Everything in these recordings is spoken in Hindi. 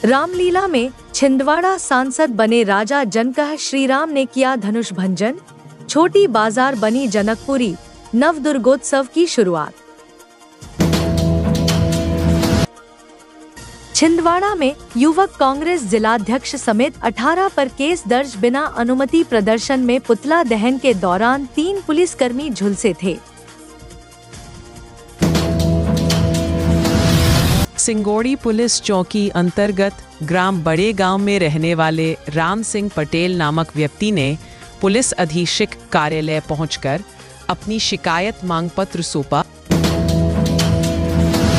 रामलीला में छिंदवाड़ा सांसद बने राजा जनकह श्रीराम ने किया धनुष भंजन, छोटी बाजार बनी जनकपुरी, नव दुर्गोत्सव की शुरुआत। छिंदवाड़ा में युवक कांग्रेस जिलाध्यक्ष समेत 18 पर केस दर्ज। बिना अनुमति प्रदर्शन में पुतला दहन के दौरान 3 पुलिसकर्मी झुलसे थे। सिंगोड़ी पुलिस चौकी अंतर्गत ग्राम बड़े गांव में रहने वाले राम सिंह पटेल नामक व्यक्ति ने पुलिस अधीक्षक कार्यालय पहुंचकर अपनी शिकायत मांग पत्र सौंपा।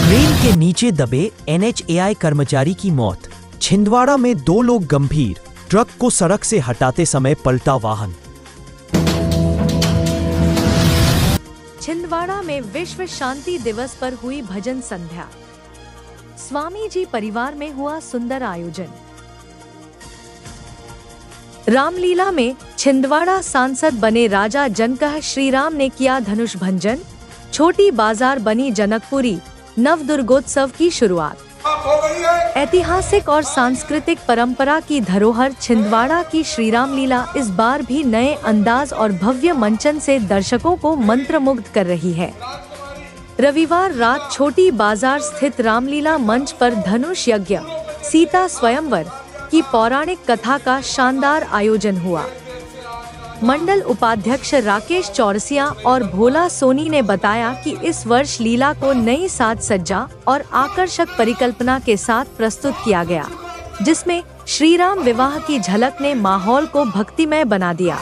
क्रेन के नीचे दबे NHAI कर्मचारी की मौत। छिंदवाड़ा में 2 लोग गंभीर, ट्रक को सड़क से हटाते समय पलटा वाहन। छिंदवाड़ा में विश्व शांति दिवस पर हुई भजन संध्या। स्वामी जी परिवार में हुआ सुंदर आयोजन। रामलीला में छिंदवाड़ा सांसद बने राजा जनकह श्रीराम ने किया धनुष भंजन, छोटी बाजार बनी जनकपुरी, नव दुर्गोत्सव की शुरुआत। ऐतिहासिक और सांस्कृतिक परंपरा की धरोहर छिंदवाड़ा की श्रीराम लीला इस बार भी नए अंदाज और भव्य मंचन से दर्शकों को मंत्रमुग्ध कर रही है। रविवार रात छोटी बाजार स्थित रामलीला मंच पर धनुष यज्ञ, सीता स्वयंवर की पौराणिक कथा का शानदार आयोजन हुआ। मंडल उपाध्यक्ष राकेश चौरसिया और भोला सोनी ने बताया कि इस वर्ष लीला को नई साज सज्जा और आकर्षक परिकल्पना के साथ प्रस्तुत किया गया, जिसमें श्रीराम विवाह की झलक ने माहौल को भक्तिमय बना दिया।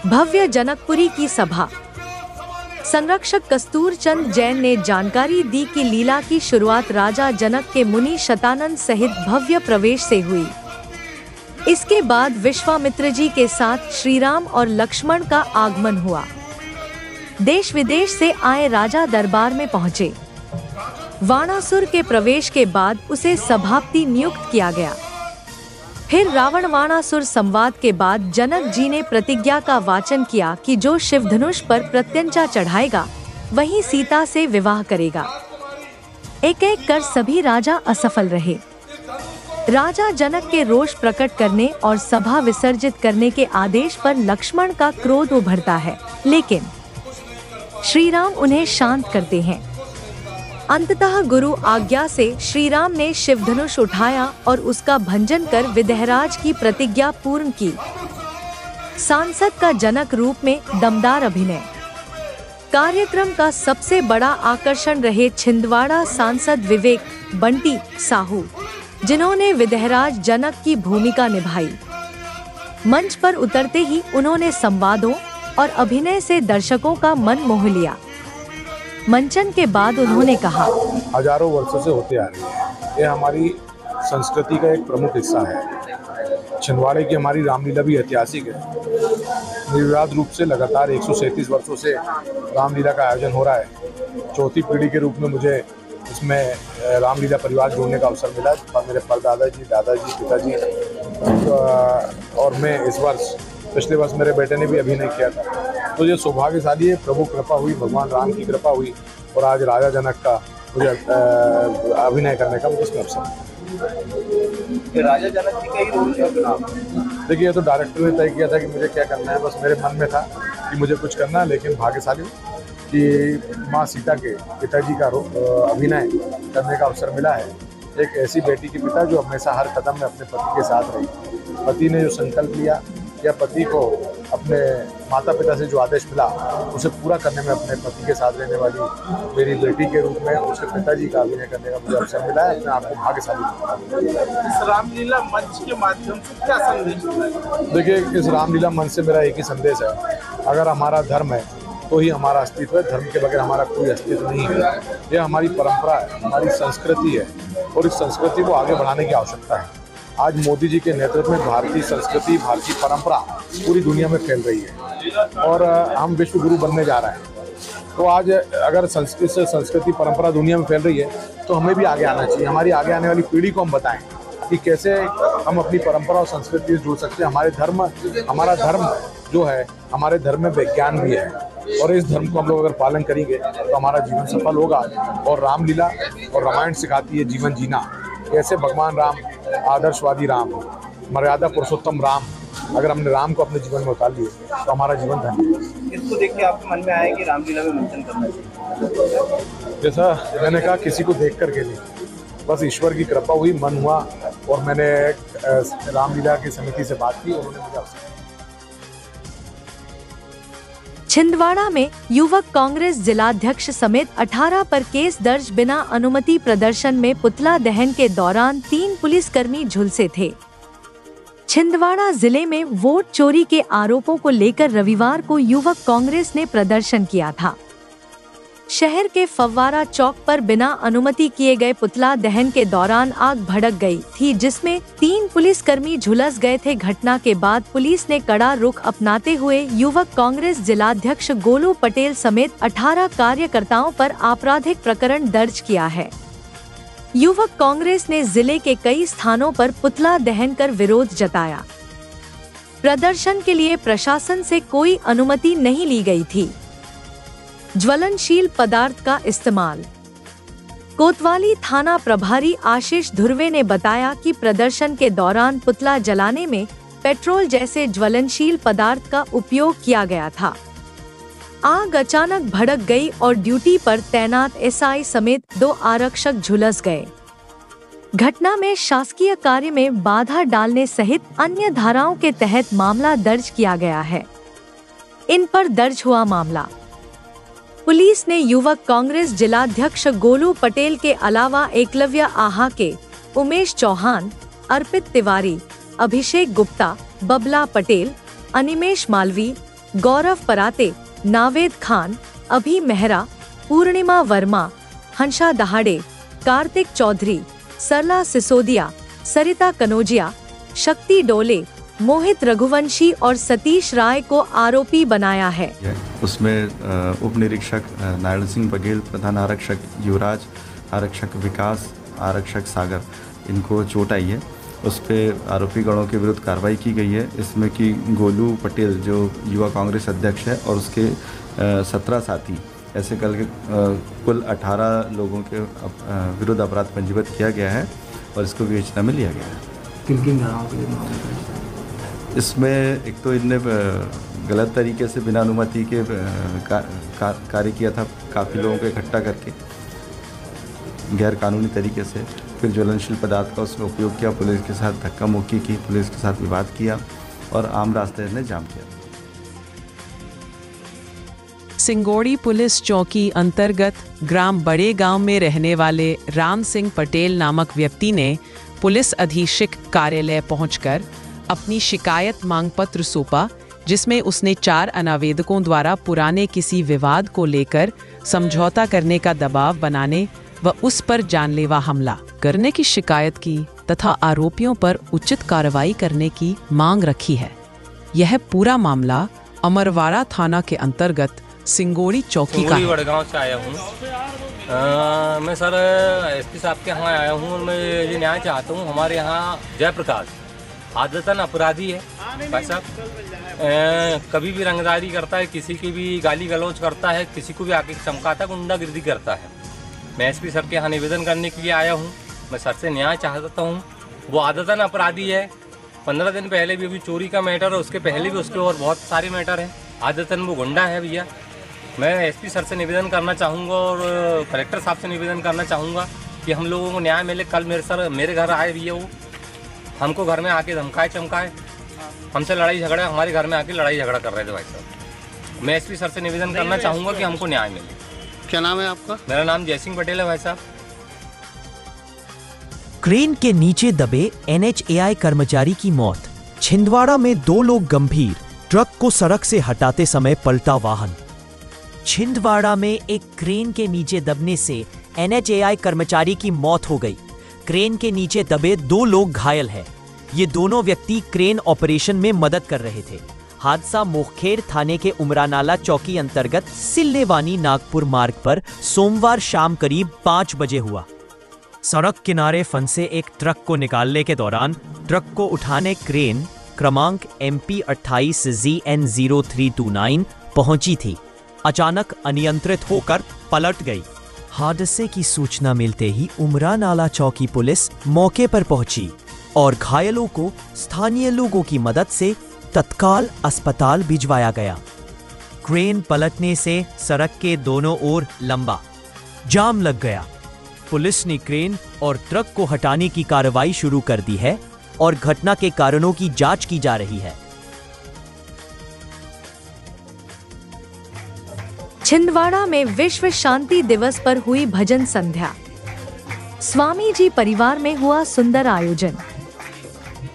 भव्य जनकपुरी की सभा। संरक्षक कस्तूर चंद जैन ने जानकारी दी कि लीला की शुरुआत राजा जनक के मुनि शतानंद सहित भव्य प्रवेश से हुई। इसके बाद विश्वामित्र जी के साथ श्रीराम और लक्ष्मण का आगमन हुआ। देश विदेश से आए राजा दरबार में पहुंचे। वाणासुर के प्रवेश के बाद उसे सभापति नियुक्त किया गया। फिर रावण वाणासुर संवाद के बाद जनक जी ने प्रतिज्ञा का वाचन किया कि जो शिवधनुष पर प्रत्यंचा चढ़ाएगा वही सीता से विवाह करेगा। एक एक कर सभी राजा असफल रहे। राजा जनक के रोष प्रकट करने और सभा विसर्जित करने के आदेश पर लक्ष्मण का क्रोध उभरता है, लेकिन श्रीराम उन्हें शांत करते हैं। अंततः गुरु आज्ञा से श्रीराम ने शिवधनुष उठाया और उसका भंजन कर विदेहराज की प्रतिज्ञा पूर्ण की। सांसद का जनक रूप में दमदार अभिनय। कार्यक्रम का सबसे बड़ा आकर्षण रहे छिंदवाड़ा सांसद विवेक बंटी साहू, जिन्होंने विदेहराज जनक की भूमिका निभाई। मंच पर उतरते ही उन्होंने संवादों और अभिनय से दर्शकों का मन मोह लिया। मंचन के बाद उन्होंने कहा, हजारों वर्षों से होते आ रही है, ये हमारी संस्कृति का एक प्रमुख हिस्सा है। छिंदवाड़े की हमारी रामलीला भी ऐतिहासिक है। निर्विवाद रूप से लगातार 137 वर्षों से रामलीला का आयोजन हो रहा है। चौथी पीढ़ी के रूप में मुझे इसमें रामलीला परिवार जोड़ने का अवसर मिला। मेरे परदादा जी, दादाजी, पिताजी और मैं इस वर्ष, पिछले वर्ष मेरे बेटे ने भी अभिनय किया था। तो ये सौभाग्यशाली है, प्रभु कृपा हुई, भगवान राम की कृपा हुई और आज राजा जनक का मुझे अभिनय करने का मुझे इसमें अवसर मिला। राजा जनक जी का ही रोल क्या? देखिए, ये तो डायरेक्टर ने तय किया था कि मुझे क्या करना है। बस मेरे मन में था कि मुझे कुछ करना है, लेकिन भाग्यशाली कि माँ सीता के पिताजी का अभिनय करने का अवसर मिला है। एक ऐसी बेटी के पिता जो हमेशा हर कदम में अपने पति के साथ रही। पति ने जो संकल्प लिया या पति को अपने माता पिता से जो आदेश मिला उसे पूरा करने में अपने पति के साथ रहने वाली मेरी बेटी के रूप में उसके पिताजी का अभिनय करने का मुझे अवसर मिला है। अपने आप को भाग्यशाली। इस रामलीला मंच के माध्यम से क्या संदेश? देखिए, इस रामलीला मंच से मेरा एक ही संदेश है, अगर हमारा धर्म है तो ही हमारा अस्तित्व है। धर्म के बगैर हमारा कोई अस्तित्व नहीं है। यह हमारी परंपरा है, हमारी संस्कृति है और इस संस्कृति को आगे बढ़ाने की आवश्यकता है। आज मोदी जी के नेतृत्व में भारतीय संस्कृति, भारतीय परंपरा पूरी दुनिया में फैल रही है और हम विश्व गुरु बनने जा रहे हैं। तो आज अगर संस्कृति परंपरा दुनिया में फैल रही है तो हमें भी आगे आना चाहिए। हमारी आगे आने वाली पीढ़ी को हम बताएं कि कैसे हम अपनी परंपरा और संस्कृति से जुड़ सकते हैं। हमारा धर्म जो है, हमारे धर्म में विज्ञान भी है और इस धर्म को हम लोग अगर पालन करेंगे तो हमारा जीवन सफल होगा। और रामलीला और रामायण सिखाती है जीवन जीना। कैसे भगवान राम, आदर्शवादी राम, मर्यादा पुरुषोत्तम राम, अगर हमने राम को अपने जीवन में उतार लिए तो हमारा जीवन धन्य है। इसको देख के आपके मन में आया कि रामलीला में मंथन करना चाहिए? जैसा मैंने कहा, किसी को देख करके नहीं, बस ईश्वर की कृपा हुई, मन हुआ और मैंने रामलीला की समिति से बात की, उन्होंने मुझे अवसर। छिंदवाड़ा में युवक कांग्रेस जिलाध्यक्ष समेत 18 पर केस दर्ज। बिना अनुमति प्रदर्शन में पुतला दहन के दौरान 3 पुलिसकर्मी झुलसे थे। छिंदवाड़ा जिले में वोट चोरी के आरोपों को लेकर रविवार को युवक कांग्रेस ने प्रदर्शन किया था। शहर के फव्वारा चौक पर बिना अनुमति किए गए पुतला दहन के दौरान आग भड़क गई थी, जिसमें 3 पुलिसकर्मी झुलस गए थे। घटना के बाद पुलिस ने कड़ा रुख अपनाते हुए युवक कांग्रेस जिलाध्यक्ष गोलू पटेल समेत 18 कार्यकर्ताओं पर आपराधिक प्रकरण दर्ज किया है। युवक कांग्रेस ने जिले के कई स्थानों पर पुतला दहन कर विरोध जताया। प्रदर्शन के लिए प्रशासन से कोई अनुमति नहीं ली गई थी। ज्वलनशील पदार्थ का इस्तेमाल। कोतवाली थाना प्रभारी आशीष धुर्वे ने बताया कि प्रदर्शन के दौरान पुतला जलाने में पेट्रोल जैसे ज्वलनशील पदार्थ का उपयोग किया गया था। आग अचानक भड़क गई और ड्यूटी पर तैनात एसआई समेत 2 आरक्षक झुलस गए। घटना में शासकीय कार्य में बाधा डालने सहित अन्य धाराओं के तहत मामला दर्ज किया गया है। इन पर दर्ज हुआ मामला। पुलिस ने युवक कांग्रेस जिलाध्यक्ष गोलू पटेल के अलावा एकलव्य आहाके, उमेश चौहान, अर्पित तिवारी, अभिषेक गुप्ता, बबला पटेल, अनिमेश मालवी, गौरव पराते, नावेद खान, अभी मेहरा, पूर्णिमा वर्मा, हंसा दहाड़े, कार्तिक चौधरी, सरला सिसोदिया, सरिता कनोजिया, शक्ति डोले, मोहित रघुवंशी और सतीश राय को आरोपी बनाया है। उसमें उप निरीक्षक नारायण सिंह बघेल, प्रधान आरक्षक युवराज, आरक्षक विकास, आरक्षक सागर, इनको चोट आई है। उस पर आरोपी गणों के विरुद्ध कार्रवाई की गई है। इसमें कि गोलू पटेल जो युवा कांग्रेस अध्यक्ष है और उसके 17 साथी, ऐसे करके कुल 18 लोगों के विरुद्ध अपराध पंजीबद्ध किया गया है और इसको विवेचना में लिया गया है। किन धाराओं के लिए? इसमें एक तो इनने गलत तरीके से बिना अनुमति के कार्य किया था, काफ़ी लोगों को इकट्ठा करके गैर कानूनी तरीके से। फिर ज्वलनशील पदार्थ का उसमें उपयोग किया, पुलिस के साथ धक्का मुक्की की, पुलिस के साथ विवाद किया और आम रास्ते ने जाम किया। सिंगोड़ी पुलिस चौकी अंतर्गत ग्राम बड़े गांव में रहने वाले राम सिंह पटेल नामक व्यक्ति ने पुलिस अधीक्षक कार्यालय पहुंचकर अपनी शिकायत मांग पत्र सौंपा, जिसमें उसने 4 अनावेदकों द्वारा पुराने किसी विवाद को लेकर समझौता करने का दबाव बनाने व उस पर जानलेवा हमला करने की शिकायत की तथा आरोपियों पर उचित कार्रवाई करने की मांग रखी है। यह पूरा मामला अमरवाड़ा थाना के अंतर्गत सिंगोड़ी चौकी का है। वडगांव से आया हूँ। मैं सर एसपी साहब के यहाँ आया हूँ और मैं ये न्याय चाहता हूँ। हमारे यहाँ जयप्रकाश आदतन अपराधी है भाई साहब, कभी भी रंगदारी करता है, किसी की भी गाली गलौज करता है, किसी को भी आके चमकाता है, गुंडागिर्दी करता है। मैं एसपी सर के यहाँ निवेदन करने के लिए आया हूँ। मैं सर से न्याय चाहता हूँ। वो आदतन अपराधी है। 15 दिन पहले भी अभी चोरी का मैटर है, उसके पहले भी उसके और बहुत सारे मैटर हैं। आदतन वो गुंडा है भैया। मैं एसपी सर से निवेदन करना चाहूँगा और कलेक्टर साहब से निवेदन करना चाहूँगा कि हम लोगों को न्याय मिले। कल मेरे घर आए भैया, वो हमको घर में आके धमकाए चमकाए, हमसे लड़ाई झगड़ा, हमारे घर में आके लड़ाई झगड़ा कर रहे थे भाई साहब। मैं एसपी सर से निवेदन करना चाहूँगा कि हमको न्याय मिले। क्या नाम है आपका? मेरा नाम जयसिंह पटेल है भाई साहब। क्रेन के नीचे दबे NHAI कर्मचारी की मौत। छिंदवाड़ा में 2 लोग गंभीर, ट्रक को सड़क से हटाते समय पलटा वाहन। छिंदवाड़ा में एक क्रेन के नीचे दबने से NHAI कर्मचारी की मौत हो गई। क्रेन के नीचे दबे 2 लोग घायल हैं। ये दोनों व्यक्ति क्रेन ऑपरेशन में मदद कर रहे थे। हादसा मोखखेड़ थाने के उमरानाला चौकी अंतर्गत सिल्लेवानी नागपुर मार्ग पर सोमवार शाम करीब 5 बजे हुआ। सड़क किनारे फंसे एक ट्रक को निकालने के दौरान ट्रक को उठाने क्रेन क्रमांक MP 28 ZN0329 पहुंची थी। अचानक अनियंत्रित होकर पलट गई। हादसे की सूचना मिलते ही उमरा नाला चौकी पुलिस मौके पर पहुंची और घायलों को स्थानीय लोगों की मदद से तत्काल अस्पताल भिजवाया गया। क्रेन पलटने से सड़क के दोनों ओर लंबा जाम लग गया। पुलिस ने क्रेन और ट्रक को हटाने की कार्रवाई शुरू कर दी है और घटना के कारणों की जांच की जा रही है। छिंदवाड़ा में विश्व शांति दिवस पर हुई भजन संध्या। स्वामी जी परिवार में हुआ सुंदर आयोजन।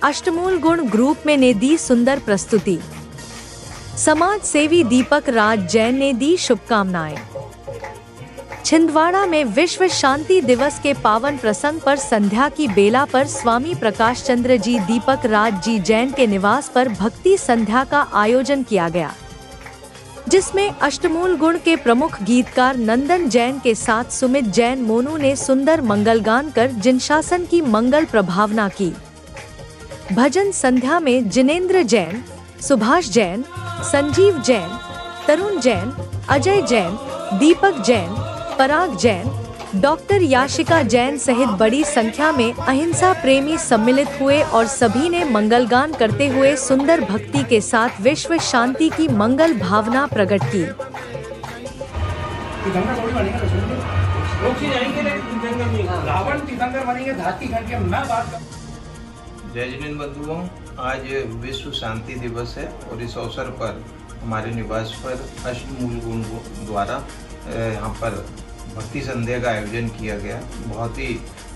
अष्टमूल गुण ग्रुप में ने दी सुंदर प्रस्तुति। समाज सेवी दीपक राज जैन ने दी शुभकामनाएं। छिंदवाड़ा में विश्व शांति दिवस के पावन प्रसंग पर संध्या की बेला पर स्वामी प्रकाश चंद्र जी दीपक राज जी जैन के निवास पर भक्ति संध्या का आयोजन किया गया, जिसमें अष्टमूल गुण के प्रमुख गीतकार नंदन जैन के साथ सुमित जैन मोनू ने सुंदर मंगल गान कर जिनशासन की मंगल प्रभावना की। भजन संध्या में जिनेंद्र जैन, सुभाष जैन, संजीव जैन, तरुण जैन, अजय जैन, दीपक जैन, पराग जैन, डॉक्टर याशिका जैन सहित बड़ी संख्या में अहिंसा प्रेमी सम्मिलित हुए और सभी ने मंगलगान करते हुए सुंदर भक्ति के साथ विश्व शांति की मंगल भावना प्रकट की। जय जिनेंद्र बंधुओं, आज विश्व शांति दिवस है और इस अवसर पर हमारे निवास पर अष्टमूल गुण द्वारा यहाँ पर भक्ति संध्या का आयोजन किया गया। बहुत ही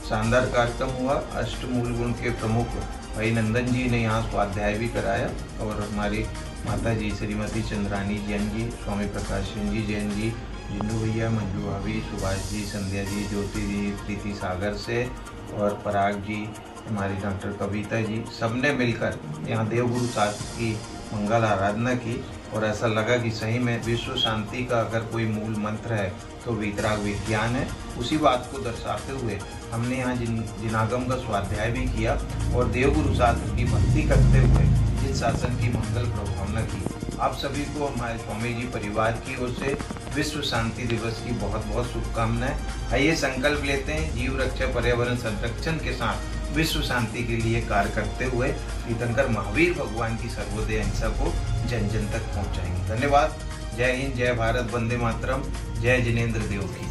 शानदार कार्यक्रम हुआ। अष्टमूल गुण के प्रमुख भाई नंदन जी ने यहाँ स्वाध्याय भी कराया और हमारी माता जी श्रीमती चंद्रानी जैन जी, स्वामी प्रकाश जी जैन जी, जिन्नू भैया, मंजू भाभी, सुभाष जी, संध्या जी, ज्योति जी, प्रीति सागर से और पराग जी, हमारी डॉक्टर कविता जी, सबने मिलकर यहाँ देवगुरु शास्त्र की मंगल आराधना की और ऐसा लगा कि सही में विश्व शांति का अगर कोई मूल मंत्र है तो वीतराग विज्ञान है। उसी बात को दर्शाते हुए हमने यहाँ जिनागम का स्वाध्याय भी किया और देवगुरु शास्त्र की भक्ति करते हुए जिन शासन की मंगल प्रभावना की। आप सभी को हमारे स्वामी जी परिवार की ओर से विश्व शांति दिवस की बहुत बहुत शुभकामनाएं। आइए संकल्प लेते हैं जीव रक्षा पर्यावरण संरक्षण के साथ विश्व शांति के लिए कार्य करते हुए तीर्थंकर महावीर भगवान की सर्वोदय अहिंसा को जन जन तक पहुंचाएंगे। धन्यवाद। जय हिंद, जय भारत, वंदे मातरम, जय जिनेंद्र देव की।